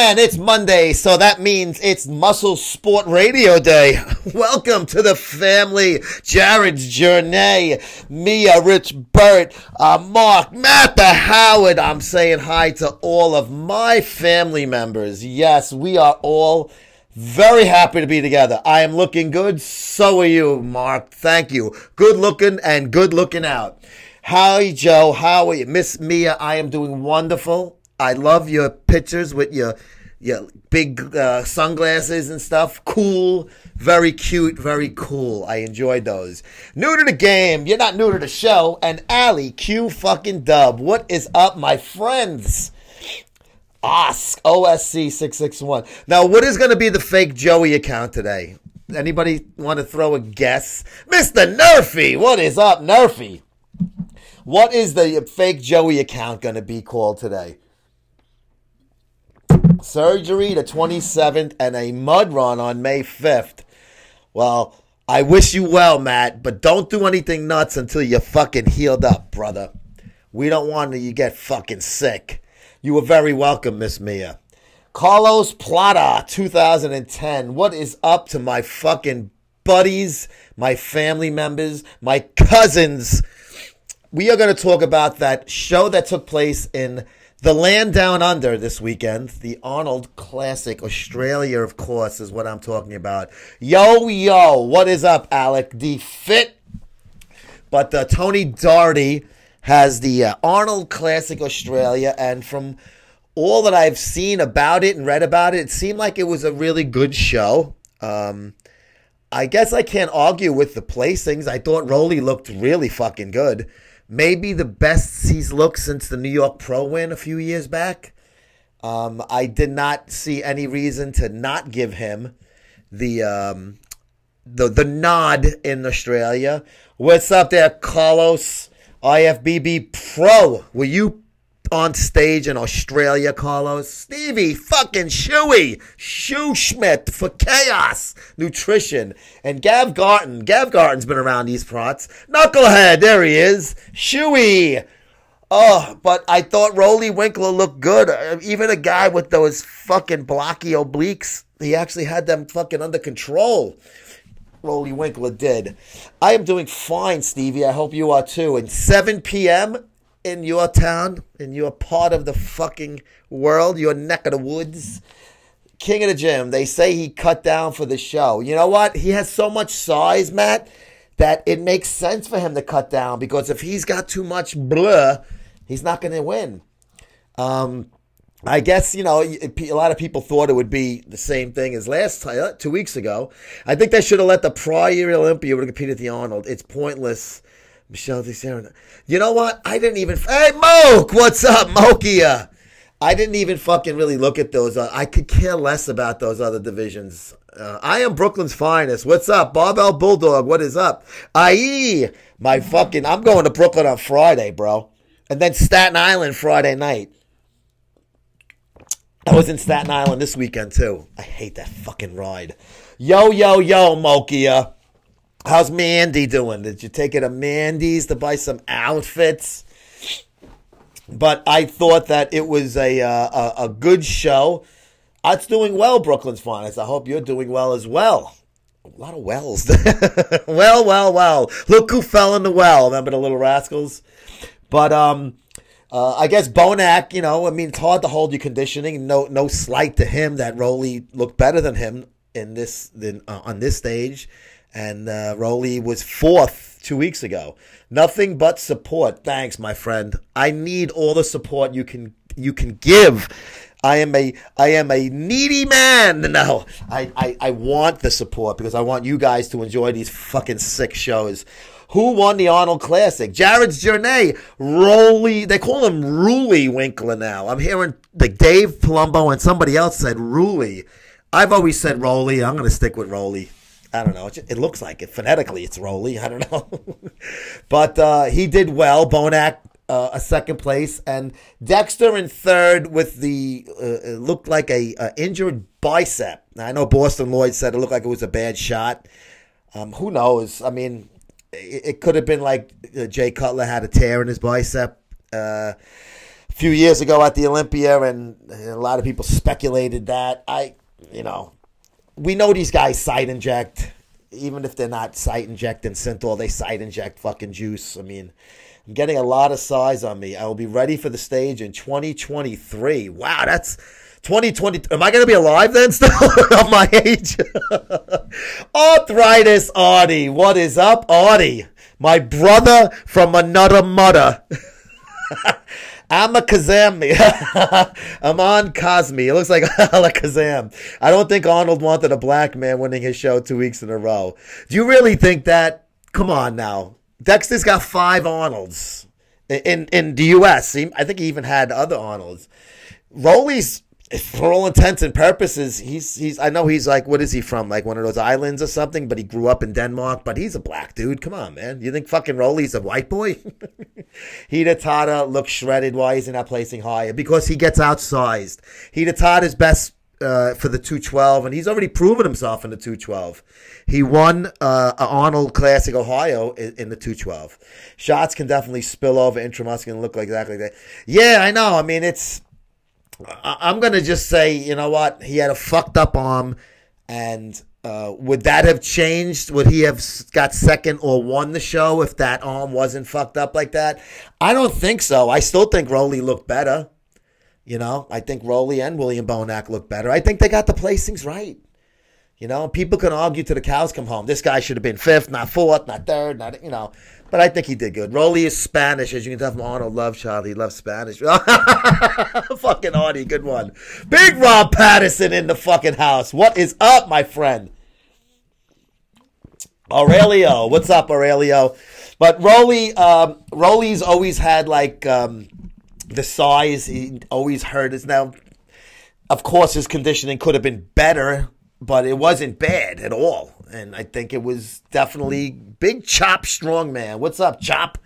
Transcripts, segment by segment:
And it's Monday, so that means it's MuscleSport Radio Day. Welcome to the family. Jared's Journey, Mia, Rich, Bert, Mark, Matt, the Howard. I'm saying hi to all of my family members. Yes, we are all very happy to be together. I am looking good. So are you, Mark. Thank you. Good looking and good looking out. Hi, Joe. How are you? Miss Mia, I am doing wonderful. I love your pictures with your big sunglasses and stuff. Cool. Very cute. Very cool. I enjoyed those. New to the game. You're not new to the show. And Allie, Q fucking dub. What is up, my friends? OSC661. Now, what is going to be the fake Joey account today? Anybody want to throw a guess? Mr. Nerfy. What is up, Nerfy? What is the fake Joey account going to be called today? Surgery the 27th and a mud run on May 5th. Well, I wish you well, Matt, but don't do anything nuts until you're fucking healed up, brother. We don't want you to get fucking sick. You were very welcome, Miss Mia. Carlos Plata, 2010. What is up to my fucking buddies, my family members, my cousins? We are going to talk about that show that took place in the land down under this weekend. The Arnold Classic. Australia, of course, is what I'm talking about. Yo, what is up, Alec D. Fit? But Tony Doherty has the Arnold Classic Australia, and from all that I've seen about it and read about it, it seemed like it was a really good show. I guess I can't argue with the placings. I thought Rolly looked really fucking good. Maybe the best he's looked since the New York Pro win a few years back. I did not see any reason to not give him the nod in Australia. What's up there, Carlos? IFBB Pro. Were you on stage in Australia, Carlos? Stevie fucking Shoe Schmidt for Chaos Nutrition. And Gav Garten. Gav Garten's been around these parts. Knucklehead, there he is. Shoey. Oh, but I thought Rolly Winkler looked good. Even a guy with those fucking blocky obliques, he actually had them fucking under control. Rolly Winkler did. I am doing fine, Stevie. I hope you are too. And 7 p.m., in your town, in your part of the fucking world, your neck of the woods, King of the Gym, they say he cut down for the show. You know what? He has so much size, Matt, that it makes sense for him to cut down, because if he's got too much blur, he's not going to win. I guess, a lot of people thought it would be the same thing as last time, 2 weeks ago. I think they should have let the prior Olympia would have competed at the Arnold. It's pointless. Michelle DeSarah. You know what? I didn't even... Hey, Moke! What's up, Mokia? I didn't even fucking really look at those. I could care less about those other divisions. I am Brooklyn's finest. What's up? Barbell Bulldog, what is up? I'm going to Brooklyn on Friday, bro. And then Staten Island Friday night. I was in Staten Island this weekend, too. I hate that fucking ride. Yo, Mokia. How's Mandy doing? Did you take her to Mandy's to buy some outfits? But I thought that it was a good show. It's doing well, Brooklyn's finest. I hope you're doing well as well. A lot of wells. well. Look who fell in the well. Remember the Little Rascals? But I guess Bonac, it's hard to hold your conditioning. No slight to him that Rolly looked better than him on this stage. And Rolly was 4th 2 weeks ago. Nothing but support. Thanks, my friend. I need all the support you can give. I am a needy man. No, I want the support because I want you guys to enjoy these fucking sick shows. Who won the Arnold Classic? Jared's Journey. Rolly. They call him Rolly Winkler now. I'm hearing like Dave Palumbo and somebody else said Rolly. I've always said Rolly. I'm going to stick with Rolly. I don't know. It looks like it. Phonetically, it's Rolly. I don't know. But he did well. Bonac, a 2nd place. And Dexter in 3rd with it looked like a injured bicep. Now, I know Boston Lloyd said it looked like it was a bad shot. Who knows? I mean, it could have been like Jay Cutler had a tear in his bicep. few years ago at the Olympia, and a lot of people speculated that. We know these guys site inject. Even if they're not site injecting synthol, they site inject fucking juice. I mean, I'm getting a lot of size on me. I will be ready for the stage in 2023. Wow, that's 2020. Am I going to be alive then still? Of my age? Arthritis Artie. What is up, Artie? My brother from another mother. I'm a Kazam. I'm on Cosme. It looks like Alakazam. I don't think Arnold wanted a black man winning his show 2 weeks in a row. Do you really think that? Come on now. Dexter's got 5 Arnolds in the U.S. I think he even had other Arnolds. Rolly's, for all intents and purposes, he's. I know he's like, what is he from? Like one of those islands or something, but he grew up in Denmark. But he's a black dude. Come on, man. You think fucking Rolly's a white boy? Hidetada looks shredded. Why is he not placing higher? Because he gets outsized. Hidetada's best for the 212, and he's already proven himself in the 212. He won Arnold Classic Ohio in the 212. Shots can definitely spill over intramuscular and look like exactly that. Yeah, I know. I mean, I'm going to just say, you know what? He had a fucked up arm, and would that have changed? Would he have got second or won the show if that arm wasn't fucked up like that? I don't think so. I still think Rolly looked better. I think Rolly and William Bonac looked better. I think they got the placings right. People can argue till the cows come home. This guy should have been 5th, not 4th, not 3rd, But I think he did good. Rolly is Spanish, as you can tell from Arnold loves Charlie. He loves Spanish. Fucking Artie, good one. Big Rob Patterson in the fucking house. What is up, my friend? Aurelio. What's up, Aurelio? But Rolly's always had like the size. He always hurt us. Now, of course, his conditioning could have been better, but it wasn't bad at all. And I think it was definitely big chop strong man. What's up, Chop?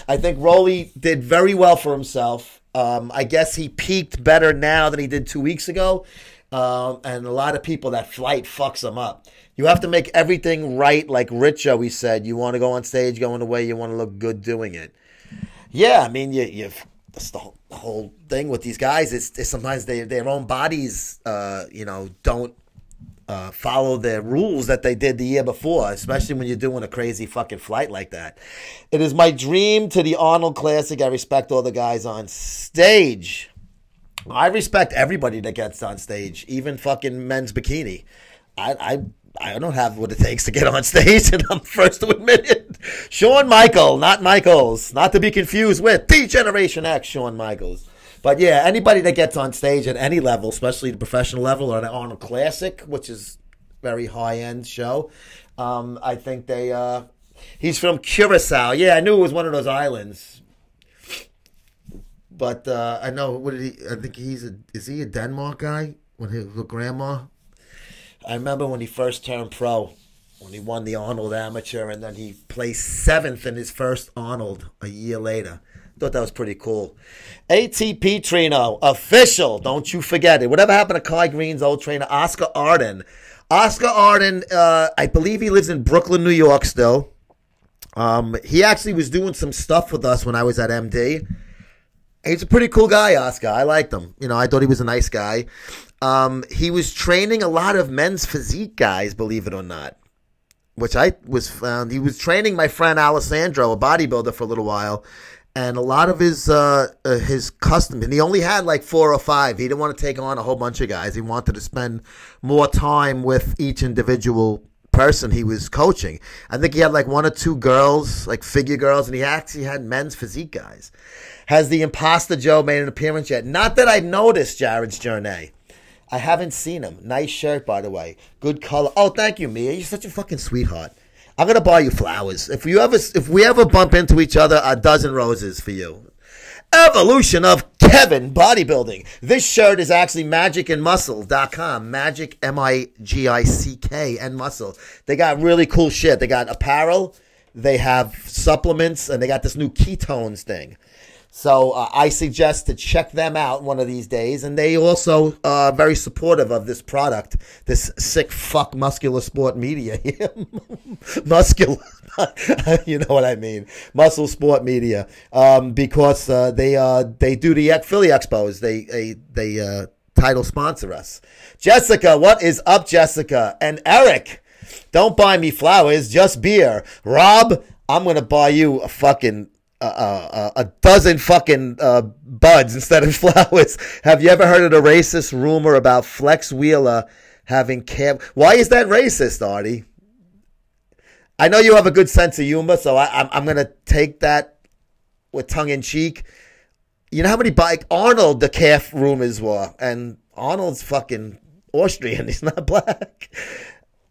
I think Rolly did very well for himself. I guess he peaked better now than he did 2 weeks ago. And a lot of people, that flight fucks them up. You have to make everything right, like Rich always said. You want to go on stage, going away, you want to look good doing it. Yeah, I mean, that's the whole thing with these guys. It's sometimes their own bodies, don't follow the rules that they did the year before, especially when you're doing a crazy fucking flight like that. It is my dream to the Arnold Classic. I respect all the guys on stage. I respect everybody that gets on stage, even fucking men's bikini. I don't have what it takes to get on stage, and I'm first to admit it. Shawn Michael, not Michaels, not to be confused with the Generation X Shawn Michaels. But yeah, anybody that gets on stage at any level, especially the professional level or the Arnold Classic, which is very high-end show, I think he's from Curacao. Yeah, I knew it was one of those islands. But I know, I think is he a Denmark guy? When his grandma? I remember when he first turned pro, when he won the Arnold Amateur, and then he placed 7th in his first Arnold a year later. Thought that was pretty cool. ATP Trino, official. Don't you forget it. Whatever happened to Kai Green's old trainer, Oscar Arden? Oscar Arden, I believe he lives in Brooklyn, New York still. He actually was doing some stuff with us when I was at MD. He's a pretty cool guy, Oscar. I liked him. I thought he was a nice guy. He was training a lot of men's physique guys, believe it or not, which I was found. He was training my friend Alessandro, a bodybuilder, for a little while. And a lot of his custom, and he only had like 4 or 5. He didn't want to take on a whole bunch of guys. He wanted to spend more time with each individual person he was coaching. I think he had like 1 or 2 girls, like figure girls, and he actually had men's physique guys. Has the Imposter Joe made an appearance yet? Not that I noticed, Jared's Journey. I haven't seen him. Nice shirt, by the way. Good color. Oh, thank you, Mia. You're such a fucking sweetheart. I'm going to buy you flowers. If we ever bump into each other, a dozen roses for you. Evolution of Kevin Bodybuilding. This shirt is actually magicandmuscle.com. Magic, M-I-G-I-C-K, and muscle. They got really cool shit. They got apparel. They have supplements, and they got this new ketones thing. So I suggest to check them out one of these days. And they also are very supportive of this product, this sick fuck MuscleSport Media. Muscular, you know what I mean. MuscleSport Media. Because they do the Philly Expos. They title sponsor us. Jessica, what is up, Jessica? And Eric, don't buy me flowers, just beer. Rob, I'm going to buy you a fucking... a dozen fucking buds instead of flowers. Have you ever heard of the racist rumor about Flex Wheeler having Why is that racist, Artie? I know you have a good sense of humor, so I'm going to take that with tongue in cheek. You know how many Arnold the calf rumors were, and Arnold's fucking Austrian. He's not black.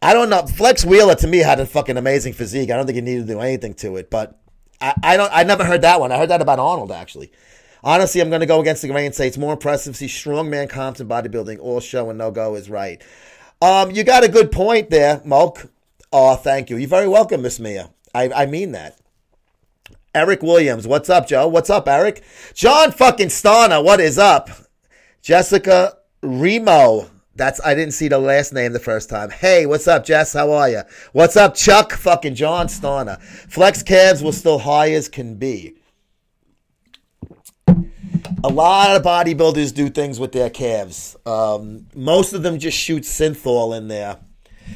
I don't know. Flex Wheeler to me had a fucking amazing physique. I don't think he needed to do anything to it, but I never heard that one. I heard that about Arnold, actually. Honestly, I'm going to go against the grain and say it's more impressive to see strongman comps in bodybuilding. All show and no go is right. You got a good point there, Mulk. Oh, thank you. You're very welcome, Miss Mia. I mean that. Eric Williams, what's up, Joe? What's up, Eric? John fucking Starner, what is up? Jessica Remo. I didn't see the last name the first time. Hey, what's up, Jess? How are you? What's up, Chuck? Fucking John Starner. Flex calves will still high as can be. A lot of bodybuilders do things with their calves. Most of them just shoot synthol in there.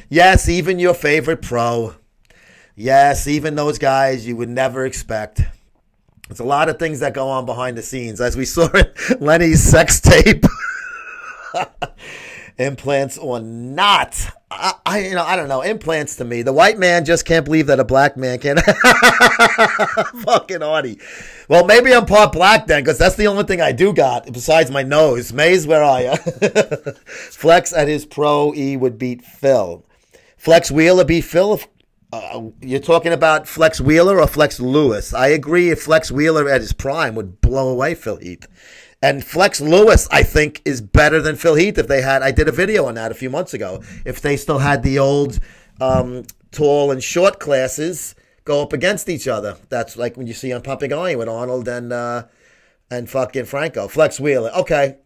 Yes, even your favorite pro. Yes, even those guys you would never expect. There's a lot of things that go on behind the scenes, as we saw in Lenny's sex tape. Implants or not. I don't know. Implants to me. The white man just can't believe that a black man can. Fucking Artie. Well, maybe I'm part black then, because that's the only thing I do got besides my nose. Maze, where are you? Flex at his pro E would beat Phil. Flex Wheeler beat Phil. You're talking about Flex Wheeler or Flex Lewis? I agree. If Flex Wheeler at his prime would blow away Phil Heath. And Flex Lewis, I think, is better than Phil Heath if they had... I did a video on that a few months ago. If they still had the old tall and short classes go up against each other. That's like when you see on Pumping Iron with Arnold and fucking Franco. Flex Wheeler. Okay.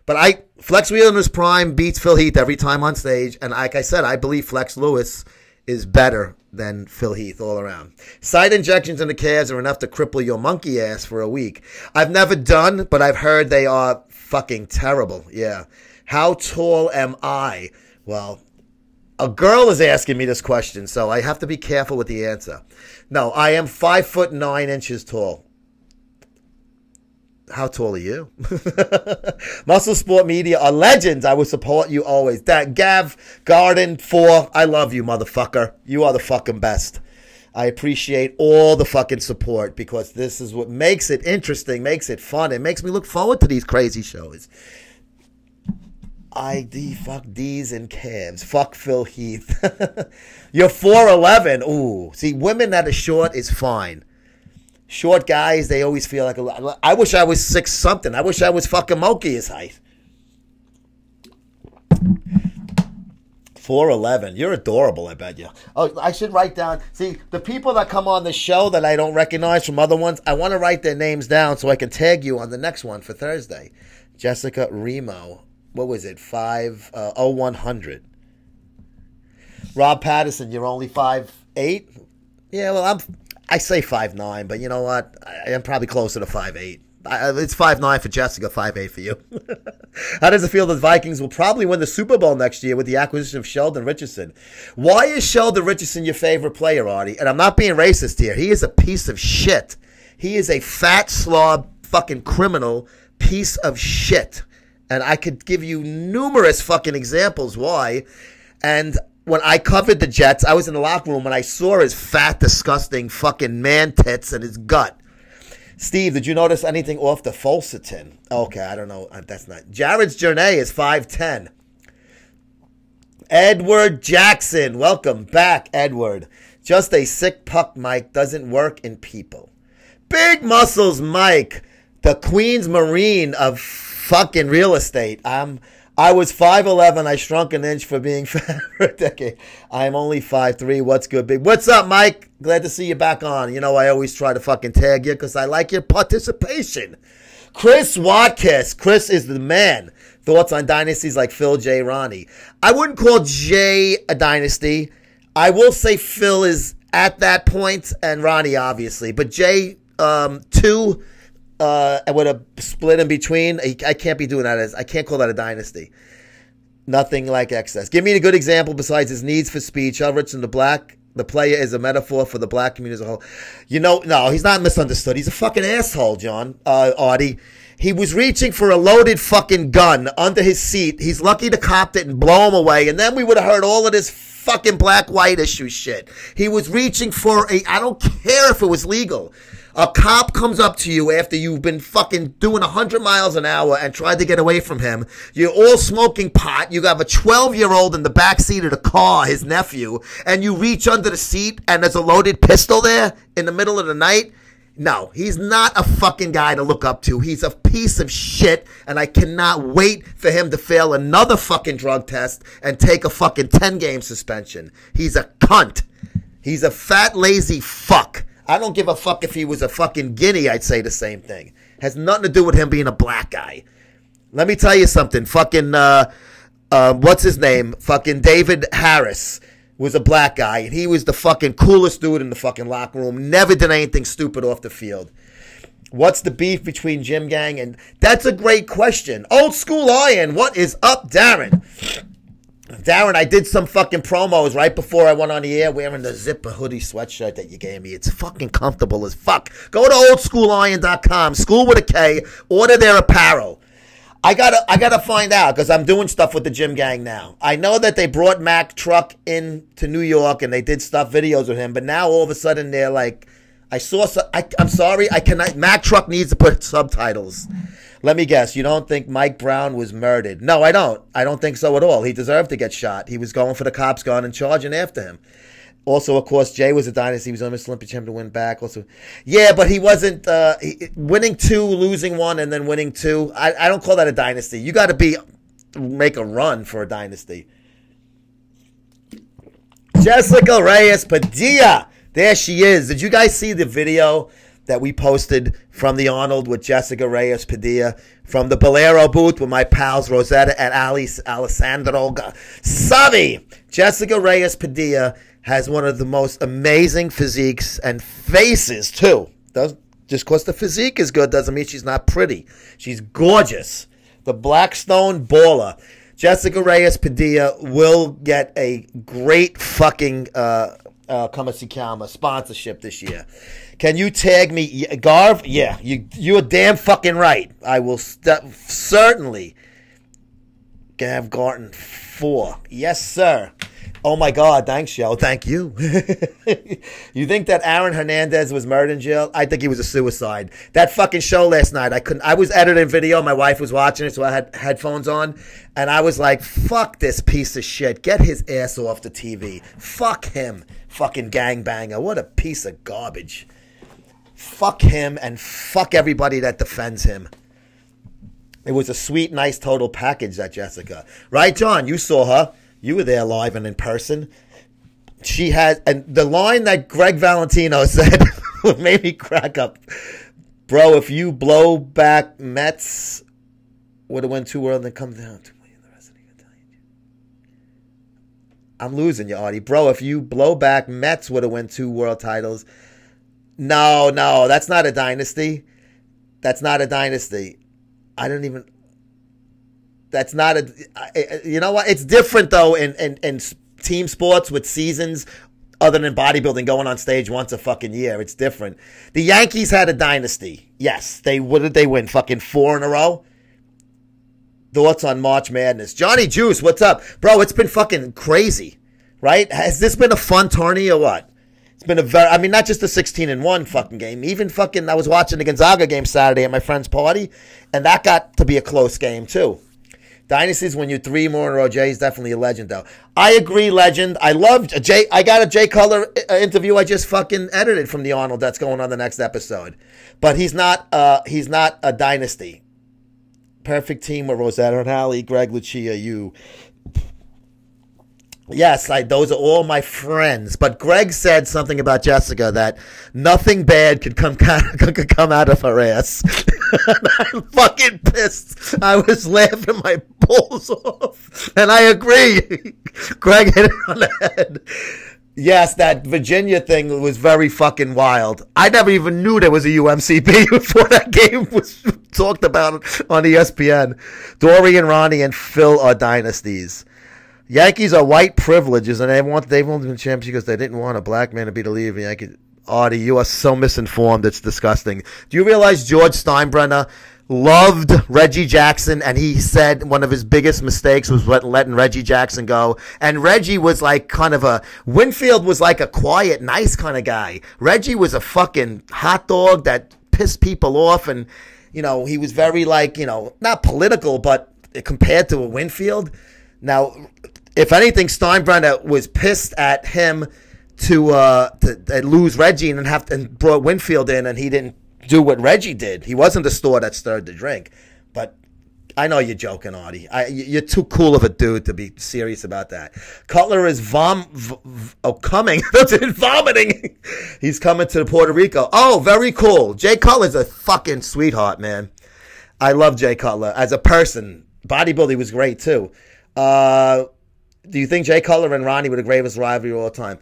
But Flex Wheeler in his prime beats Phil Heath every time on stage. And like I said, I believe Flex Lewis is better than Phil Heath all around. Side injections in the calves are enough to cripple your monkey ass for a week. I've never done, but I've heard they are fucking terrible. Yeah. How tall am I? Well, a girl is asking me this question, so I have to be careful with the answer. No, I am 5'9" tall. How tall are you? MuscleSport Media are legends. I will support you always. That Gav Garden 4, I love you, motherfucker. You are the fucking best. I appreciate all the fucking support because this is what makes it interesting, makes it fun. It makes me look forward to these crazy shows. Fuck D's and calves. Fuck Phil Heath. You're 4'11". Ooh. See, women that are short is fine. Short guys, they always feel like I wish I was 6 something. I wish I was fucking Moki's height. 4'11". You're adorable, I bet you. Oh, I should write down. See, the people that come on the show that I don't recognize from other ones, I want to write their names down so I can tag you on the next one for Thursday. Jessica Remo. What was it? 100. Rob Patterson, you're only 5'8"? Yeah, well, I say 5'9", but you know what? I am probably closer to 5'8". It's 5'9" for Jessica, 5'8" for you. How does it feel that the Vikings will probably win the Super Bowl next year with the acquisition of Sheldon Richardson? Why is Sheldon Richardson your favorite player, Artie? And I'm not being racist here. He is a piece of shit. He is a fat slob fucking criminal piece of shit. And I could give you numerous fucking examples why. And when I covered the Jets, I was in the locker room and I saw his fat, disgusting fucking man tits and his gut. Steve, did you notice anything off the Fulcerton? Okay, I don't know. That's not. Jared's Journey is 5'10". Edward Jackson. Welcome back, Edward. Just a sick puck, Mike. Doesn't work in people. Big muscles, Mike. The Queen's Marine of fucking real estate. I'm I was 5'11". I shrunk an inch for being fat for a decade. I'm only 5'3". What's good, big? What's up, Mike? Glad to see you back on. You know, I always try to fucking tag you because I like your participation. Chris Watkiss. Chris is the man. Thoughts on dynasties like Phil, Jay, Ronnie. I wouldn't call Jay a dynasty. I will say Phil is at that point, and Ronnie, obviously. But Jay, two, with a split in between, I can't be doing that. I can't call that a dynasty. Nothing like excess. Give me a good example besides his needs for speech. Elrich and the player is a metaphor for the black community as a whole. You know, no, he's not misunderstood. He's a fucking asshole, John, Artie. He was reaching for a loaded fucking gun under his seat. He's lucky the cop didn't blow him away, and then we would have heard all of this fucking black-white issue shit. He was reaching for I don't care if it was legal. A cop comes up to you after you've been fucking doing 100 miles an hour and tried to get away from him. You're all smoking pot. You have a 12-year-old in the backseat of the car, his nephew, and you reach under the seat and there's a loaded pistol there in the middle of the night. No, he's not a fucking guy to look up to. He's a piece of shit, and I cannot wait for him to fail another fucking drug test and take a fucking 10-game suspension. He's a cunt. He's a fat, lazy fuck. I don't give a fuck if he was a fucking guinea, I'd say the same thing. Has nothing to do with him being a black guy. Let me tell you something. Fucking, what's his name? Fucking David Harris was a black guy, and he was the fucking coolest dude in the fucking locker room. Never did anything stupid off the field. What's the beef between Jim Gang and... That's a great question. Old School Iron, what is up, Darren? Darren, I did some fucking promos right before I went on the air wearing the zipper hoodie sweatshirt that you gave me. It's fucking comfortable as fuck. Go to oldschooliron.com, school with a K, order their apparel. I gotta find out because I'm doing stuff with the Gym Gang now. I know that they brought Mac Truck in to New York and they did stuff videos with him, but now all of a sudden they're like, I'm sorry, I cannot. Mac Truck needs to put subtitles. Let me guess, you don't think Mike Brown was murdered? No, I don't. I don't think so at all. He deserved to get shot. He was going for the cops' gun and charging after him. Also, of course, Jay was a dynasty. He was almost Olympic champion to win back. Also, yeah, but he wasn't winning 2, losing 1, and then winning 2. I don't call that a dynasty. You got to make a run for a dynasty. Jessica Reyes Padilla. There she is. Did you guys see the video that we posted from the Arnold with Jessica Reyes Padilla from the Bolero booth with my pals Rosetta and Alessandro Savi? Jessica Reyes Padilla has one of the most amazing physiques and faces, too. Just because the physique is good doesn't mean she's not pretty. She's gorgeous. The Blackstone baller. Jessica Reyes Padilla will get a great fucking Kamasukama sponsorship this year. Can you tag me, Garv? Yeah, you're damn fucking right. I will certainly. Gav Garten 4. Yes, sir. Oh my God, thanks, Joe. Thank you. You think that Aaron Hernandez was murdered in jail? I think he was a suicide. That fucking show last night, I was editing video. My wife was watching it, so I had headphones on. And I was like, fuck this piece of shit. Get his ass off the TV. Fuck him. Fucking gangbanger. What a piece of garbage. Fuck him and fuck everybody that defends him. It was a sweet, nice total package, that Jessica. Right, John? You saw her. You were there live and in person. She has, and the line that Greg Valentino said made me crack up. Bro, if you blow back Mets, would have went too early and come down. I'm losing you, Artie. Bro, if you blow back Mets, would have won 2 world titles. No, that's not a dynasty. That's not a dynasty. That's not a, you know what? It's different though in team sports with seasons other than bodybuilding going on stage once a fucking year. It's different. The Yankees had a dynasty. Yes. What did they win? Fucking 4 in a row? Thoughts on March Madness. Johnny Juice, what's up? Bro, it's been fucking crazy, right? Has this been a fun tourney or what? It's been not just a 16-1 fucking game. Even fucking, I was watching the Gonzaga game Saturday at my friend's party, and that got to be a close game too. Dynasties, when you're 3 more in a row, Jay's definitely a legend, though. I agree, legend. I loved Jay. I got a Jay Cutler interview I just fucking edited from the Arnold that's going on the next episode. But he's not a dynasty. Perfect team with Rosetta and Hallie, Greg, Lucia, you. Yes, those are all my friends. But Greg said something about Jessica that nothing bad could come out of her ass. I'm fucking pissed. I was laughing my balls off. And I agree. Greg hit it on the head. Yes, that Virginia thing was very fucking wild. I never even knew there was a UMCB before that game was talked about on ESPN. Dory and Ronnie and Phil are dynasties. Yankees are white privileges, and they've only been champions because they didn't want a black man to be the leader of the Yankees. Artie, you are so misinformed. It's disgusting. Do you realize George Steinbrenner loved Reggie Jackson, and he said one of his biggest mistakes was letting Reggie Jackson go. And Reggie was like Winfield was like a quiet, nice kind of guy. Reggie was a fucking hot dog that pissed people off, and, he was very not political, but compared to a Winfield. Now, if anything, Steinbrenner was pissed at him to lose Reggie and brought Winfield in, and he didn't do what Reggie did. He wasn't the store that stirred the drink. But I know you're joking, Artie. You're too cool of a dude to be serious about that. Cutler is vomiting. He's coming to Puerto Rico. Oh, very cool. Jay Cutler's a fucking sweetheart, man. I love Jay Cutler as a person. Bodybuilding was great too. Do you think Jay Cutler and Ronnie were the greatest rivalry of all time?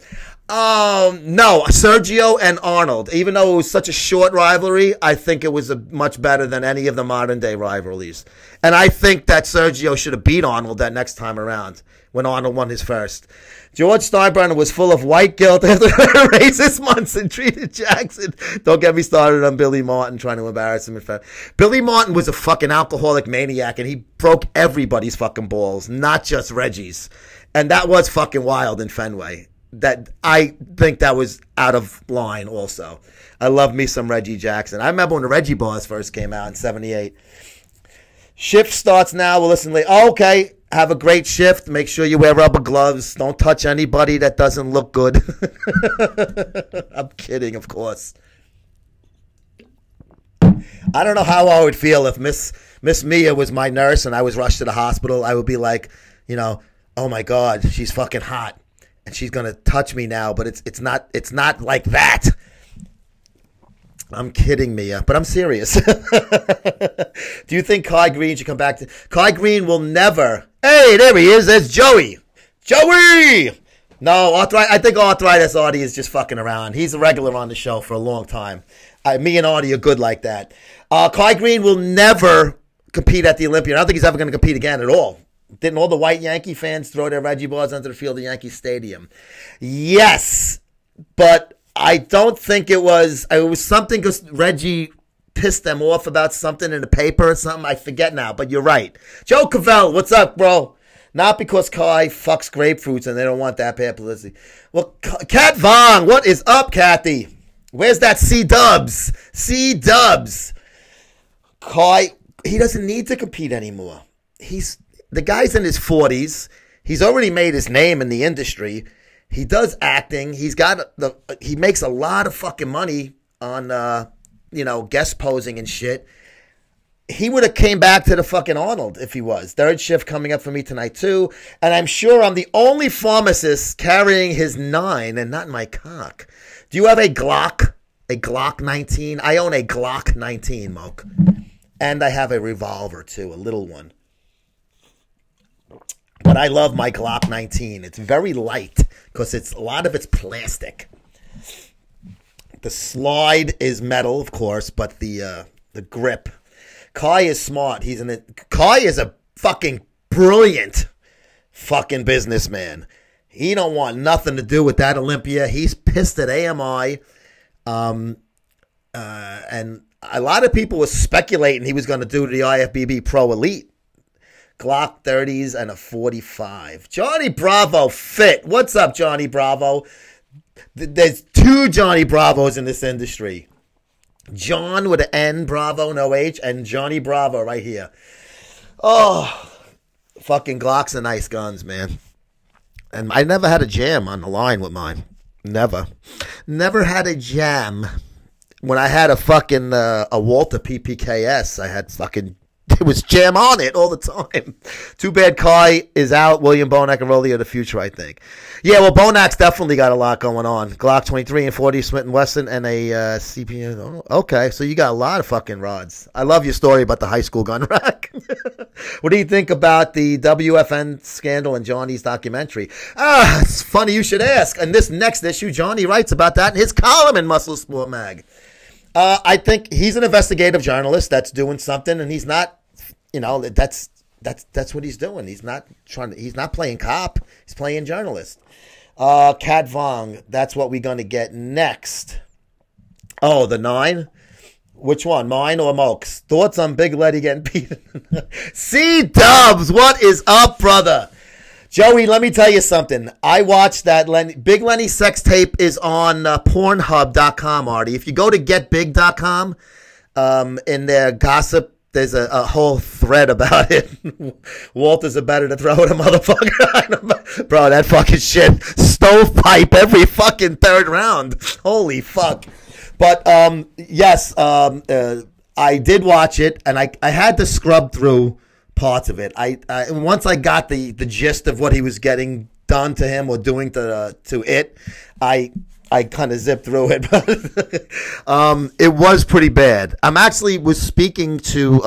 No, Sergio and Arnold. Even though it was such a short rivalry, I think it was much better than any of the modern day rivalries. And I think that Sergio should have beat Arnold that next time around when Arnold won his first. George Steinbrenner was full of white guilt after racist Munson treated Jackson. Don't get me started on Billy Martin trying to embarrass him in front. Billy Martin was a fucking alcoholic maniac, and he broke everybody's fucking balls, not just Reggie's. And that was fucking wild in Fenway. That I think that was out of line also. I love me some Reggie Jackson. I remember when the Reggie Bars first came out in 78. Shift starts now. We'll listen later. Oh, okay. Have a great shift. Make sure you wear rubber gloves. Don't touch anybody that doesn't look good. I'm kidding, of course. I don't know how I would feel if Miss Mia was my nurse and I was rushed to the hospital. I would be like, oh my God, she's fucking hot. And she's gonna touch me now, but it's not like that. I'm kidding, Mia, but I'm serious. Do you think Kai Green should come back? Kai Green will never. Hey, there he is. There's Joey. Joey! No, I think Arthritis Artie is just fucking around. He's a regular on the show for a long time. Me and Artie are good like that. Kai Green will never compete at the Olympia. I don't think he's ever going to compete again at all. Didn't all the white Yankee fans throw their Reggie balls onto the field of Yankee Stadium? Yes, but I don't think it was something because Reggie pissed them off about something in the paper or something. I forget now, but you're right. Joe Cavell, what's up, bro? Not because Kai fucks grapefruits and they don't want that bad publicity. Well, Kat Vong, what is up, Kathy? Where's that C-Dubs? C-Dubs. Kai, he doesn't need to compete anymore. The guy's in his 40s. He's already made his name in the industry. He does acting. He makes a lot of fucking money on, guest posing and shit. He would have came back to the fucking Arnold if he was. Third shift coming up for me tonight too. And I'm sure I'm the only pharmacist carrying his 9 and not my cock. Do you have a Glock? A Glock 19? I own a Glock 19, Moke. And I have a revolver too, a little one. But I love my Glock 19. It's very light because a lot of it's plastic. The slide is metal, of course, but the grip. Kai is smart. Kai is a fucking brilliant fucking businessman. He don't want nothing to do with that Olympia. He's pissed at AMI. And a lot of people were speculating he was going to do the IFBB Pro Elite. Glock 30s and a 45. Johnny Bravo fit. What's up, Johnny Bravo? There's 2 Johnny Bravos in this industry. John with an N, Bravo, no H, and Johnny Bravo right here. Oh, fucking Glocks are nice guns, man. And I never had a jam on the line with mine. Never. Never had a jam. When I had a fucking a Walter PPKS, I had fucking It was jam on it all the time. Too bad Kai is out. William Bonac and Rolly are the future, I think. Yeah, well, Bonac's definitely got a lot going on. Glock 23 and 40 Smith & Wesson and a CP. Okay, so you got a lot of fucking rods. I love your story about the high school gun rack. What do you think about the WFN scandal and Johnny's documentary? It's funny you should ask. In this next issue, Johnny writes about that in his column in MuscleSport Mag. I think he's an investigative journalist that's doing something, and he's not, that's what he's doing. He's not playing cop. He's playing journalist. Kat Vong, that's what we're going to get next. Oh, the 9? Which one, mine or Moke's? Thoughts on Big Letty getting beaten? C-Dubs, what is up, brother? Joey, let me tell you something. I watched that Big Lenny sex tape is on Pornhub.com, Artie. If you go to getbig.com, in their gossip, there's a whole thread about it. Walters are better to throw at a motherfucker. Bro, that fucking shit. Stovepipe every fucking third round. Holy fuck. But, yes, I did watch it, and I had to scrub through parts of it. I once I got the gist of what he was getting done to him or doing to it, I kind of zipped through it. It was pretty bad. Was speaking to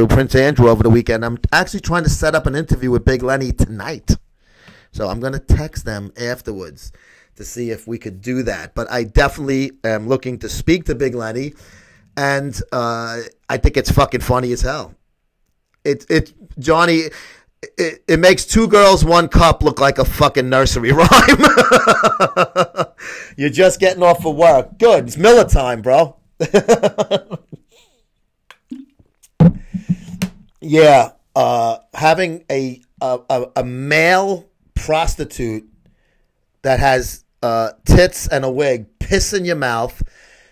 Prince Andrew over the weekend. I'm actually trying to set up an interview with Big Lenny tonight. So I'm going to text them afterwards to see if we could do that. But I definitely am looking to speak to Big Lenny, and I think it's fucking funny as hell. Johnny, it makes 2 girls, 1 cup look like a fucking nursery rhyme. You're just getting off of work. Good. It's Miller time, bro. Yeah. Having a male prostitute that has tits and a wig piss in your mouth,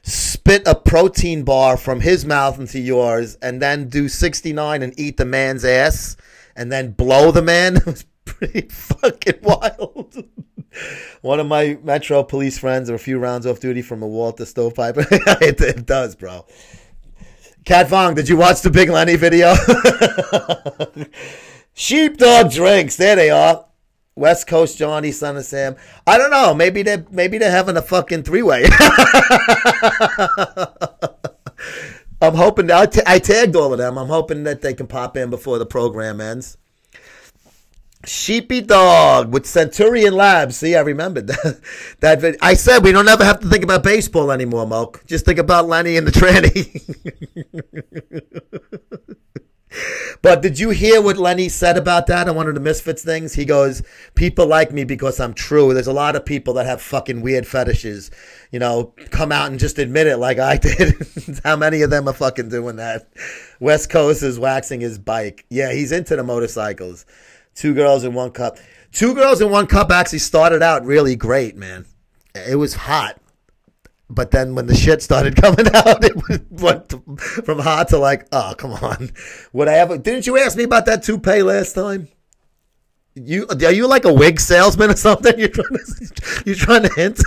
spit a protein bar from his mouth into yours, and then do 69 and eat the man's ass, and then blow the man. It was pretty fucking wild. One of my Metro police friends are a few rounds off duty from a Walter stovepipe. It does, bro. Kat Vong, did you watch the Big Lenny video? Sheepdog drinks. There they are. West Coast Johnny, Son of Sam. I don't know. Maybe they're having a fucking 3-way. I'm hoping. I tagged all of them. I'm hoping that they can pop in before the program ends. Sheepy Dog with Centurion Labs. See, I remembered that video. I said we don't ever have to think about baseball anymore, Moke. Just think about Lenny and the tranny. But did you hear what Lenny said about that on one of the Misfits things? He goes, people like me because I'm true. There's a lot of people that have fucking weird fetishes. Come out and just admit it like I did. How many of them are fucking doing that? West Coast is waxing his bike. Yeah, he's into the motorcycles. 2 girls in 1 cup. 2 girls in 1 cup actually started out really great, man. It was hot. But then when the shit started coming out, it went from hot to like, oh, come on. Didn't you ask me about that toupee last time? Are you like a wig salesman or something? You're trying to hint?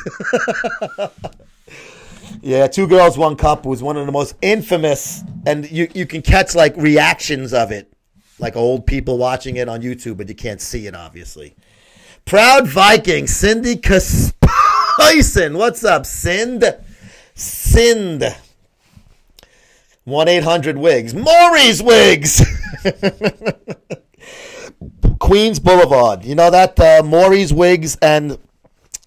Yeah, 2 girls, 1 cup was one of the most infamous, and you can catch like reactions of it, like old people watching it on YouTube, but you can't see it, obviously. Proud Viking, Cindy Kaspison. What's up, Sind? 1-800-WIGS. Maury's Wigs. Queens Boulevard. You know that Maury's Wigs and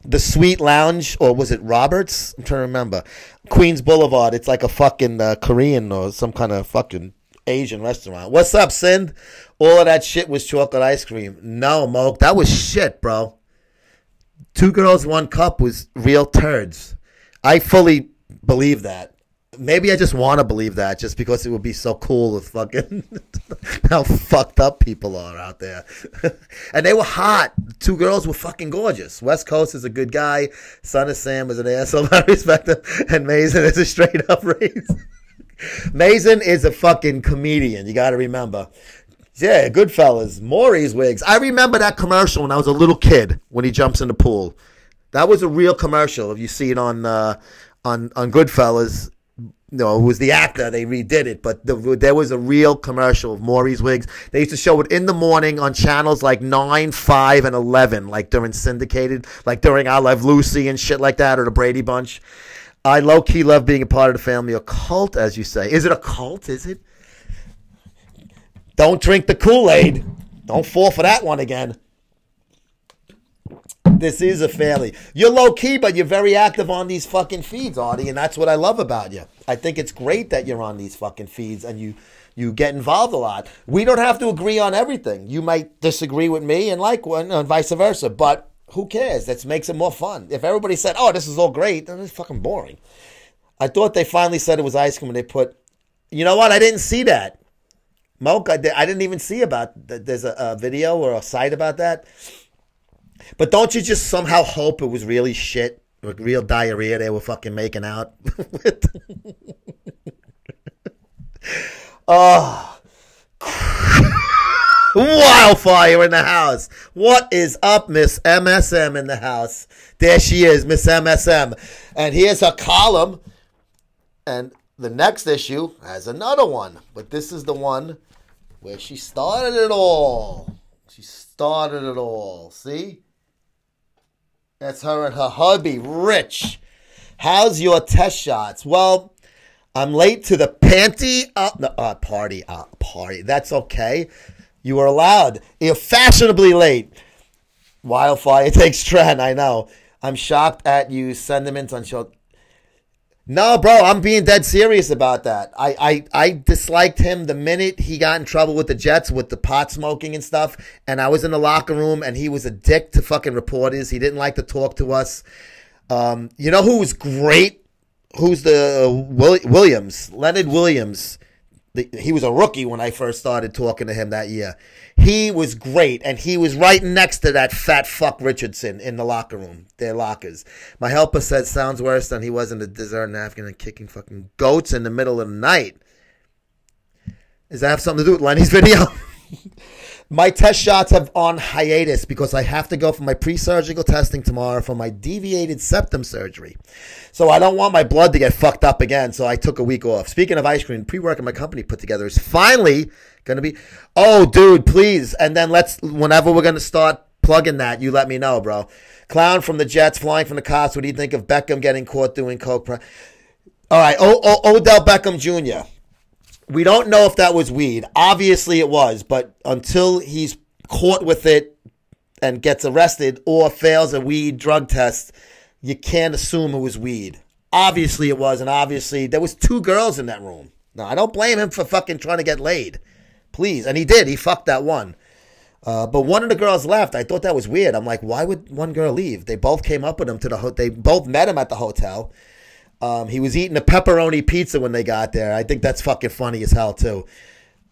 the Sweet Lounge, or was it Roberts? I'm trying to remember. Queens Boulevard. It's like a fucking Korean or some kind of fucking Asian restaurant. What's up, Sind? All of that shit was chocolate ice cream. No, Moke, that was shit, bro. 2 girls, 1 cup was real turds. I fully believe that. Maybe I just want to believe that just because it would be so cool with fucking how fucked up people are out there. And they were hot. 2 girls were fucking gorgeous. West Coast is a good guy. Son of Sam is an asshole. I respect him. And Mason is a straight up race. Mason is a fucking comedian. You got to remember. Yeah, Goodfellas, Maury's Wigs. I remember that commercial when I was a little kid when he jumps in the pool. That was a real commercial. If you see it on Goodfellas, No, it was the actor. They redid it, but there was a real commercial of Maury's wigs. They used to show it in the morning on channels like 9, 5, and 11, like during syndicated, like during I Love Lucy and shit like that, or the Brady Bunch. I low-key love being a part of the family. A cult, as you say. Is it a cult? Is it? Don't drink the Kool-Aid. Don't fall for that one again. This is a family. You're low-key, but you're very active on these fucking feeds, Artie, and that's what I love about you. I think it's great that you're on these fucking feeds and you get involved a lot. We don't have to agree on everything. You might disagree with me and like one, and vice versa, but who cares? That makes it more fun. If everybody said, oh, this is all great, then it's fucking boring. I thought they finally said it was ice cream and they put, you know what? I didn't see that. Moke, I didn't even see about that. There's a video or a site about that. But don't you just somehow hope it was really shit, like real diarrhea they were fucking making out with? Oh. Wildfire in the house. What is up, Miss MSM in the house? There she is, Miss MSM. And here's her column. And the next issue has another one. But this is the one where she started it all. She started it all. See? That's her and her hubby, Rich. How's your test shots? Well, I'm late to the party. That's okay. You were allowed. You're fashionably late. Wildfire takes trend, I know. I'm shocked at you sentiments on show. No, bro, I'm being dead serious about that. I disliked him the minute he got in trouble with the Jets with the pot smoking and stuff. And I was in the locker room and he was a dick to fucking reporters. He didn't like to talk to us. You know who was great? Who's the Williams? Leonard Williams. He was a rookie when I first started talking to him that year. He was great, and he was right next to that fat fuck Richardson in the locker room, their lockers. My helper said sounds worse than he was in the desert in Africa and kicking fucking goats in the middle of the night. Does that have something to do with Lenny's video? My test shots have on hiatus because I have to go for my pre-surgical testing tomorrow for my deviated septum surgery. So I don't want my blood to get fucked up again, so I took a week off. Speaking of ice cream, pre-workout my company put together is finally going to be... Oh, dude, please. And then whenever we're going to start plugging that, you let me know, bro. Clown from the Jets, flying from the cops. What do you think of Beckham getting caught doing coke? All right, Odell Beckham Jr., we don't know if that was weed. Obviously it was, but until he's caught with it and gets arrested or fails a weed drug test, you can't assume it was weed. Obviously it was, and obviously there was 2 girls in that room. Now, I don't blame him for fucking trying to get laid. Please. And he did. He fucked that one. But one of the girls left. I thought that was weird. I'm like, why would one girl leave? They both came up with him to the hotel. They both met him at the hotel. He was eating a pepperoni pizza when they got there. I think that's fucking funny as hell, too.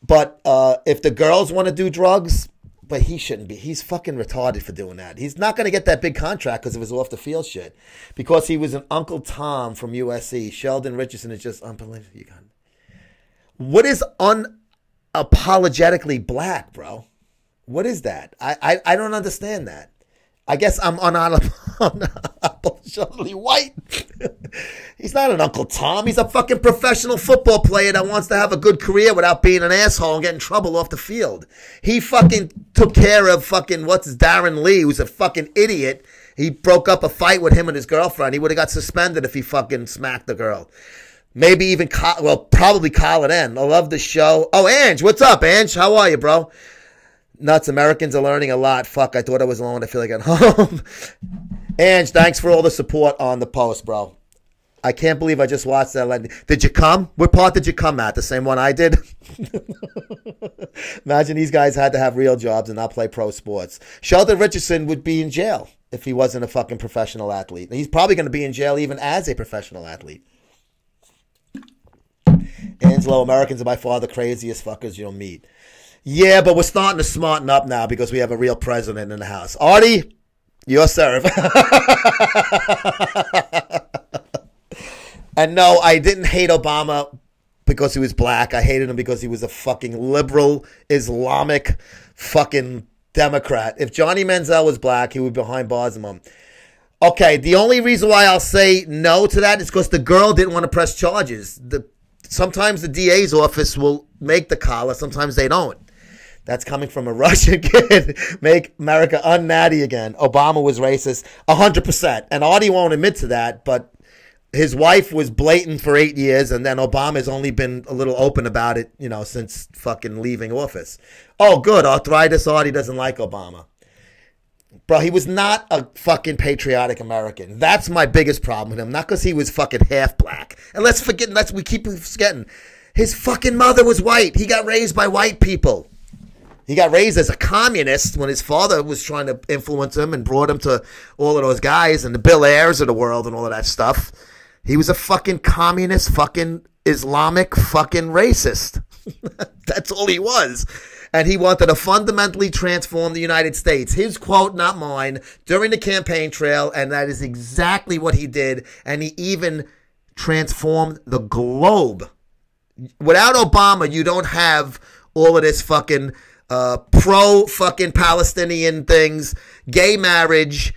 But if the girls want to do drugs, but he shouldn't be. He's fucking retarded for doing that. He's not going to get that big contract because of his off-the-field shit. Because he was an Uncle Tom from USC. Sheldon Richardson is just unbelievable. What is unapologetically black, bro? What is that? I don't understand that. I guess I'm unapologetically white. He's not an Uncle Tom. He's a fucking professional football player that wants to have a good career without being an asshole and getting in trouble off the field. He fucking took care of fucking, Darren Lee, who's a fucking idiot. He broke up a fight with him and his girlfriend. He would have got suspended if he fucking smacked the girl. Maybe even, probably call it in. I love the show. Oh, Ange, what's up, Ange? How are you, bro? Nuts, Americans are learning a lot. Fuck, I thought I was alone. I feel like I'm home. Ange, thanks for all the support on the post, bro. I can't believe I just watched that. Did you come? What part did you come at? The same one I did? Imagine these guys had to have real jobs and not play pro sports. Sheldon Richardson would be in jail if he wasn't a fucking professional athlete. He's probably going to be in jail even as a professional athlete. Angelo, Americans are by far the craziest fuckers you'll meet. Yeah, but we're starting to smarten up now because we have a real president in the house. Artie, your serve. And no, I didn't hate Obama because he was black. I hated him because he was a fucking liberal, Islamic fucking Democrat. If Johnny Manziel was black, he would be behind bars among him. Okay, the only reason why I'll say no to that is because the girl didn't want to press charges. Sometimes the DA's office will make the collar, sometimes they don't. That's coming from a Russian kid. Make America unnatty again. Obama was racist, 100%. And Artie won't admit to that, but his wife was blatant for 8 years, and then Obama's only been a little open about it, since fucking leaving office. Oh, good. Arthritis Artie doesn't like Obama. Bro, he was not a fucking patriotic American. That's my biggest problem with him. Not because he was fucking half black. And we keep forgetting. His fucking mother was white. He got raised by white people. He got raised as a communist when his father was trying to influence him and brought him to all of those guys and the Bill Ayers of the world and all of that stuff. He was a fucking communist, fucking Islamic, fucking racist. That's all he was. And he wanted to fundamentally transform the United States. His quote, not mine, during the campaign trail, and that is exactly what he did. And he even transformed the globe. Without Obama, you don't have all of this fucking pro-fucking Palestinian things, gay marriage.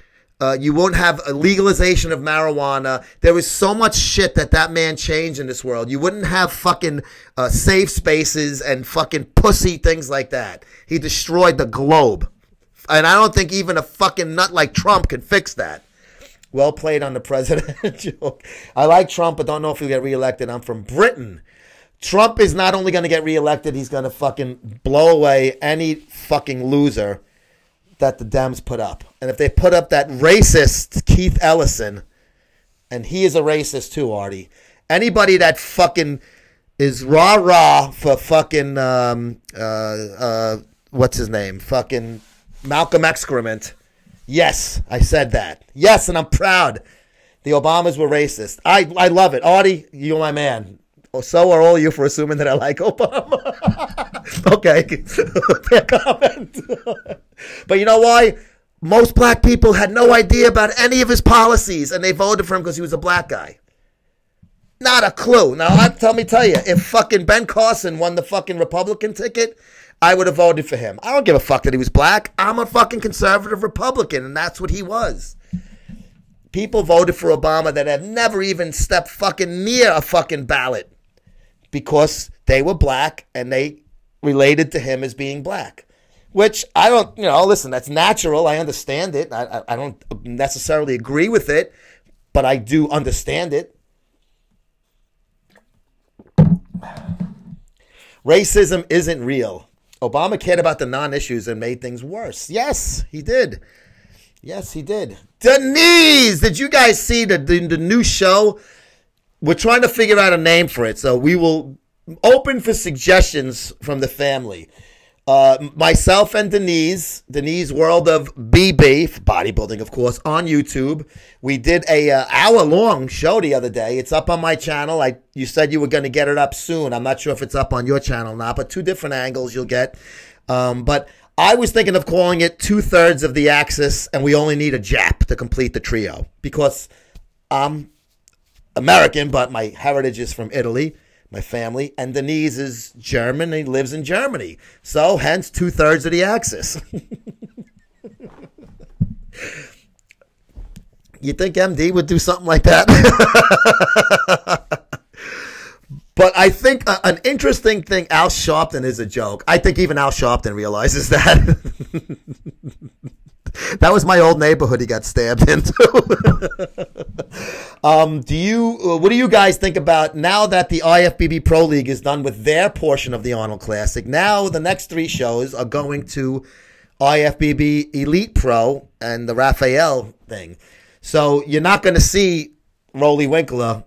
You won't have a legalization of marijuana. There was so much shit that man changed in this world. You wouldn't have fucking safe spaces and fucking pussy things like that. He destroyed the globe. And I don't think even a fucking nut like Trump can fix that. Well played on the president joke. I like Trump, but don't know if he'll get reelected. I'm from Britain. Trump is not only going to get reelected, he's going to fucking blow away any fucking loser that the Dems put up. And if they put up that racist Keith Ellison, and he is a racist too, Artie. Anybody that fucking is rah-rah for fucking, what's his name? Fucking Malcolm Excrement. Yes, I said that. Yes, and I'm proud. The Obamas were racist. I love it. Artie, you're my man. So are all of you for assuming that I like Obama. Okay. Fair comment. But you know why? Most black people had no idea about any of his policies, and they voted for him because he was a black guy. Not a clue. Now, let me tell you, if fucking Ben Carson won the fucking Republican ticket, I would have voted for him. I don't give a fuck that he was black. I'm a fucking conservative Republican, and that's what he was. People voted for Obama that have never even stepped fucking near a fucking ballot because they were black and they related to him as being black. Which I don't, listen, that's natural. I understand it. I don't necessarily agree with it, but I do understand it. Racism isn't real. Obama cared about the non-issues and made things worse. Yes, he did. Yes, he did. Denise, did you guys see the new show? We're trying to figure out a name for it, so we will open for suggestions from the family. Myself and Denise World of BB, bodybuilding, of course, on YouTube. We did a hour-long show the other day. It's up on my channel. You said you were going to get it up soon. I'm not sure if it's up on your channel now, but 2 different angles you'll get. But I was thinking of calling it 2/3 of the Axis, and we only need a Jap to complete the trio. Because I'm American, but my heritage is from Italy, my family, and Denise is German, and he lives in Germany. So, hence, 2/3 of the Axis. You think MD would do something like that? But I think an interesting thing, Al Sharpton is a joke. I think even Al Sharpton realizes that. That was my old neighborhood he got stabbed into. What do you guys think about now that the IFBB Pro League is done with their portion of the Arnold Classic? Now the next 3 shows are going to IFBB Elite Pro and the Raphael thing. So you're not going to see Rolly Winkler